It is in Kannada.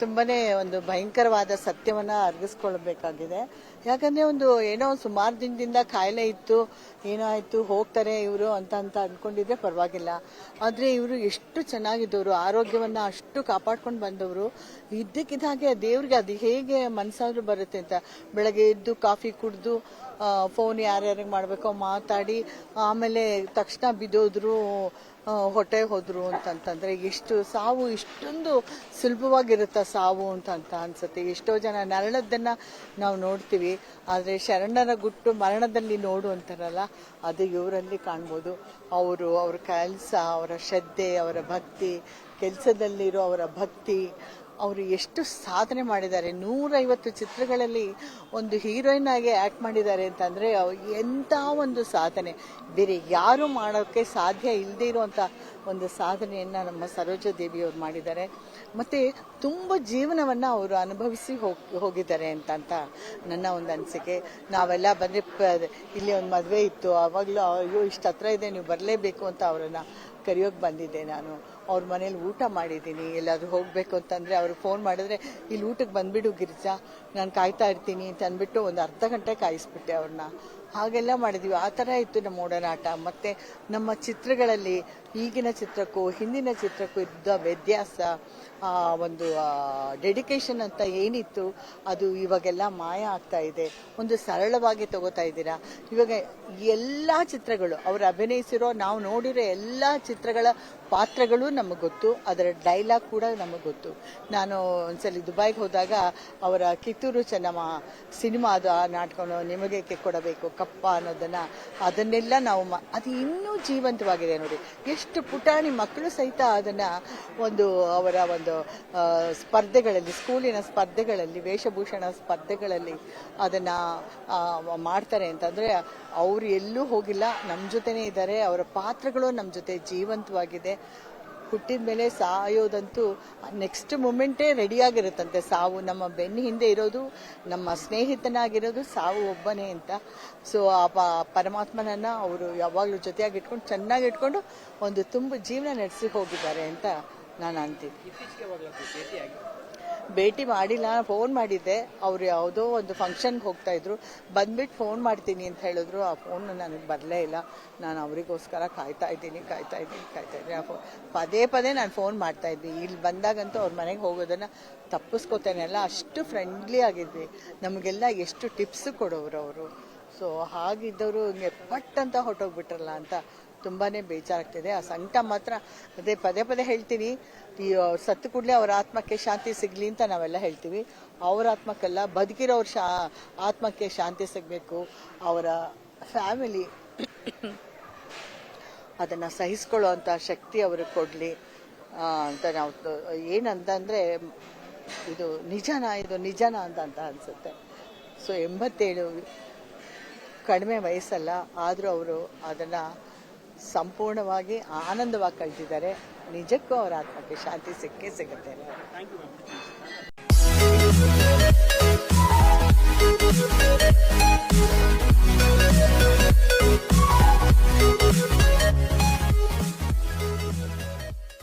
ತುಂಬಾನೇ ಒಂದು ಭಯಂಕರವಾದ ಸತ್ಯವನ್ನ ಅರ್ಗಿಸ್ಕೊಳ್ಬೇಕಾಗಿದೆ. ಯಾಕಂದ್ರೆ ಏನೋ ಸುಮಾರು ದಿನದಿಂದ ಕಾಯಿಲೆ ಇತ್ತು, ಏನಾಯ್ತು ಹೋಗ್ತಾರೆ ಇವರು ಅಂತ ಅನ್ಕೊಂಡಿದ್ರೆ ಪರವಾಗಿಲ್ಲ. ಆದ್ರೆ ಇವರು ಎಷ್ಟು ಚೆನ್ನಾಗಿದ್ದವರು, ಆರೋಗ್ಯವನ್ನ ಅಷ್ಟು ಕಾಪಾಡ್ಕೊಂಡು ಬಂದವರು. ಇದ್ದಕ್ಕಿದ್ದಾಗೆ ದೇವ್ರಿಗೆ ಅದು ಹೇಗೆ ಮನ್ಸಾದ್ರೂ ಬರುತ್ತೆ ಅಂತ ಬೆಳಗ್ಗೆ ಎದ್ದು ಕಾಫಿ ಕುಡ್ದು ಫೋನ್ ಯಾರ್ಯಾರಿಗೆ ಮಾಡ್ಬೇಕೋ ಮಾತಾಡಿ ಆಮೇಲೆ ತಕ್ಷಣ ಬಿದ್ದೋದ್ರು, ಹೊಟ್ಟೆ ಹೋದ್ರು ಅಂತಂತಂದ್ರೆ ಎಷ್ಟು ಸಾವು ಇಷ್ಟೊಂದು ಸುಲಭವಾಗಿರುತ್ತ ಸಾವು ಅಂತ ಅನ್ಸುತ್ತೆ. ಎಷ್ಟೋ ಜನ ನರಳದ್ದನ್ನ ನಾವು ನೋಡ್ತೀವಿ, ಆದ್ರೆ ಶರಣರ ಗುಟ್ಟು ಮರಣದಲ್ಲಿ ನೋಡು ಅಂತಾರಲ್ಲ, ಅದು ಇವರಲ್ಲಿ ಕಾಣ್ಬೋದು. ಅವ್ರ ಕೆಲಸ, ಅವರ ಶ್ರದ್ಧೆ, ಅವರ ಭಕ್ತಿ, ಕೆಲಸದಲ್ಲಿರೋ ಅವರ ಭಕ್ತಿ, ಅವರು ಎಷ್ಟು ಸಾಧನೆ ಮಾಡಿದ್ದಾರೆ. 150 ಚಿತ್ರಗಳಲ್ಲಿ ಒಂದು ಹೀರೋಯಿನ್ ಆಗಿ ಆಕ್ಟ್ ಮಾಡಿದ್ದಾರೆ ಅಂತಂದ್ರೆ ಎಂಥ ಒಂದು ಸಾಧನೆ, ಬೇರೆ ಯಾರು ಮಾಡೋಕ್ಕೆ ಸಾಧ್ಯ ಇಲ್ಲದೆ ಇರುವಂತ ಒಂದು ಸಾಧನೆಯನ್ನ ನಮ್ಮ ಸರೋಜಾ ದೇವಿ ಅವರು ಮಾಡಿದ್ದಾರೆ. ಮತ್ತೆ ತುಂಬ ಜೀವನವನ್ನ ಅವರು ಅನುಭವಿಸಿ ಹೋಗಿದ್ದಾರೆ ಅಂತ ನನ್ನ ಒಂದು ಅನಿಸಿಕೆ. ನಾವೆಲ್ಲ ಬಂದ್ರೆ ಇಲ್ಲಿ ಒಂದು ಮದುವೆ ಇತ್ತು, ಅವಾಗಲೂ ಅಯ್ಯೋ ಇಷ್ಟು ಹತ್ರ ಇದೆ ನೀವು ಬರಲೇಬೇಕು ಅಂತ ಅವರನ್ನ ಕರೆಯೋಕೆ ಬಂದಿದ್ದೆ. ನಾನು ಅವ್ರ ಮನೇಲಿ ಊಟ ಮಾಡಿದ್ದೀನಿ. ಎಲ್ಲಾದ್ರೂ ಹೋಗ್ಬೇಕು ಅಂತಂದ್ರೆ ಅವ್ರಿಗೆ ಫೋನ್ ಮಾಡಿದ್ರೆ ಇಲ್ಲಿ ಊಟಕ್ಕೆ ಬಂದ್ಬಿಡು ಗಿರಿಜಾ, ನಾನು ಕಾಯ್ತಾ ಇರ್ತೀನಿ ಅಂತ ಅಂದ್ಬಿಟ್ಟು ಒಂದು ಅರ್ಧ ಗಂಟೆ ಕಾಯಿಸ್ಬಿಟ್ಟೆ ಅವ್ರನ್ನ. ಹಾಗೆಲ್ಲ ಮಾಡಿದ್ವಿ. ಆ ಥರ ಇತ್ತು ನಮ್ಮ ಒಡನಾಟ. ಮತ್ತೆ ನಮ್ಮ ಚಿತ್ರಗಳಲ್ಲಿ ಈಗಿನ ಚಿತ್ರಕ್ಕೂ ಹಿಂದಿನ ಚಿತ್ರಕ್ಕೂ ಇದ್ದ ವ್ಯತ್ಯಾಸ, ಒಂದು ಡೆಡಿಕೇಶನ್ ಅಂತ ಏನಿತ್ತು ಅದು ಇವಾಗೆಲ್ಲ ಮಾಯ ಆಗ್ತಾ ಇದೆ. ಒಂದು ಸರಳವಾಗಿ ತಗೋತಾ ಇದ್ದೀರಾ. ಇವಾಗ ಎಲ್ಲ ಚಿತ್ರಗಳು ಅವರು ಅಭಿನಯಿಸಿರೋ, ನಾವು ನೋಡಿರೋ ಎಲ್ಲ ಚಿತ್ರಗಳ ಪಾತ್ರಗಳು ನಮಗೆ ಗೊತ್ತು, ಅದರ ಡೈಲಾಗ್ ಕೂಡ ನಮಗೆ ಗೊತ್ತು. ನಾನು ಒಂದ್ಸಲಿ ದುಬೈಗೆ ಹೋದಾಗ ಅವರ ಕಿತ್ತೂರು ಚೆನ್ನಮ್ಮ ಸಿನಿಮಾದ ನಾಟಕವನ್ನು ನಿಮಗೆ ಕೊಡಬೇಕು ಕಪ್ಪ ಅದನ್ನೆಲ್ಲ ನಾವು ಅದು ಇನ್ನೂ ಜೀವಂತವಾಗಿದೆ ನೋಡಿ. ಎಷ್ಟು ಪುಟಾಣಿ ಮಕ್ಕಳು ಸಹಿತ ಅದನ್ನ ಅವರ ಒಂದು ಸ್ಪರ್ಧೆಗಳಲ್ಲಿ, ಸ್ಕೂಲಿನ ಸ್ಪರ್ಧೆಗಳಲ್ಲಿ, ವೇಷಭೂಷಣ ಸ್ಪರ್ಧೆಗಳಲ್ಲಿ ಅದನ್ನ ಮಾಡ್ತಾರೆ ಅಂತಂದ್ರೆ ಅವ್ರು ಎಲ್ಲೂ ಹೋಗಿಲ್ಲ, ನಮ್ಮ ಜೊತೆನೇ ಇದ್ದಾರೆ. ಅವರ ಪಾತ್ರಗಳು ನಮ್ಮ ಜೊತೆ ಜೀವಂತವಾಗಿದೆ. ಹುಟ್ಟಿದ ಮೇಲೆ ಸಾಯೋದಂತೂ ನೆಕ್ಸ್ಟ್ ಮೂಮೆಂಟೇ ರೆಡಿಯಾಗಿರುತ್ತಂತೆ. ಸಾವು ನಮ್ಮ ಬೆನ್ನ ಹಿಂದೆ ಇರೋದು, ನಮ್ಮ ಸ್ನೇಹಿತನಾಗಿರೋದು ಸಾವು ಒಬ್ಬನೇ ಅಂತ. ಸೊ ಆ ಪರಮಾತ್ಮನನ್ನ ಅವರು ಯಾವಾಗಲೂ ಜೊತೆಯಾಗಿ ಇಟ್ಕೊಂಡು ಚೆನ್ನಾಗಿ ಇಟ್ಕೊಂಡು ಒಂದು ತುಂಬ ಜೀವನ ನಡೆಸಿ ಹೋಗಿದ್ದಾರೆ ಅಂತ ನಾನು ಅಂತೀನಿ. ಭೇಟಿ ಮಾಡಿಲ್ಲ, ಫೋನ್ ಮಾಡಿದ್ದೆ. ಅವ್ರು ಯಾವುದೋ ಒಂದು ಫಂಕ್ಷನ್ಗೆ ಹೋಗ್ತಾ ಇದ್ರು, ಬಂದ್ಬಿಟ್ಟು ಫೋನ್ ಮಾಡ್ತೀನಿ ಅಂತ ಹೇಳಿದ್ರು. ಆ ಫೋನ್ ನನಗೆ ಬರಲೇ ಇಲ್ಲ. ನಾನು ಅವರಿಗೋಸ್ಕರ ಕಾಯ್ತಾ ಇದ್ದೀನಿ. ಪದೇ ನಾನು ಫೋನ್ ಮಾಡ್ತಾ ಇದ್ವಿ. ಇಲ್ಲಿ ಬಂದಾಗಂತೂ ಅವ್ರ ಮನೆಗೆ ಹೋಗೋದನ್ನ ತಪ್ಪಿಸ್ಕೋತೇನೆ ಅಲ್ಲ, ಅಷ್ಟು ಫ್ರೆಂಡ್ಲಿ ಆಗಿದ್ವಿ. ನಮಗೆಲ್ಲ ಎಷ್ಟು ಟಿಪ್ಸ್ ಕೊಡೋರು ಅವರು. ಸೊ ಹಾಗಿದ್ದವರು ಪಟ್ ಅಂತ ಹೊಟ್ಟೋಗ್ಬಿಟ್ರಲ್ಲ ಅಂತ ತುಂಬಾನೇ ಬೇಜಾರಾಗ್ತಿದೆ. ಆ ಸಂಕಟ ಮಾತ್ರ ಅದೇ ಪದೇ ಹೇಳ್ತೀನಿ, ಈ ಸತ್ತು ಕೂಡಲೇ ಅವರ ಆತ್ಮಕ್ಕೆ ಶಾಂತಿ ಸಿಗ್ಲಿ ಅಂತ ನಾವೆಲ್ಲ ಹೇಳ್ತೀವಿ. ಅವರ ಆತ್ಮಕ್ಕೆಲ್ಲ, ಬದುಕಿರೋರ ಆತ್ಮಕ್ಕೆ ಶಾಂತಿ ಸಿಗಬೇಕು. ಅವರ ಫ್ಯಾಮಿಲಿ ಅದನ್ನ ಸಹಿಸ್ಕೊಳ್ಳೋ ಅಂತ ಶಕ್ತಿ ಅವ್ರಿಗೆ ಕೊಡ್ಲಿ ಅಂತ ನಾವು ಏನಂತಂದ್ರೆ ಇದು ನಿಜನಾ ಅಂತ ಅನ್ಸುತ್ತೆ. ಸೊ 87 ಕಡಿಮೆ ವಯಸ್ಸಲ್ಲ, ಆದ್ರೂ ಅವರು ಅದನ್ನ ಸಂಪೂರ್ಣವಾಗಿ ಆನಂದವಾಗಿ ಕಳ್ತಿದ್ದಾರೆ. ನಿಜಕ್ಕೂ ಅವರ ಆತ್ಮಕ್ಕೆ ಶಾಂತಿ ಸಿಕ್ಕೇ ಸಿಗುತ್ತೆ.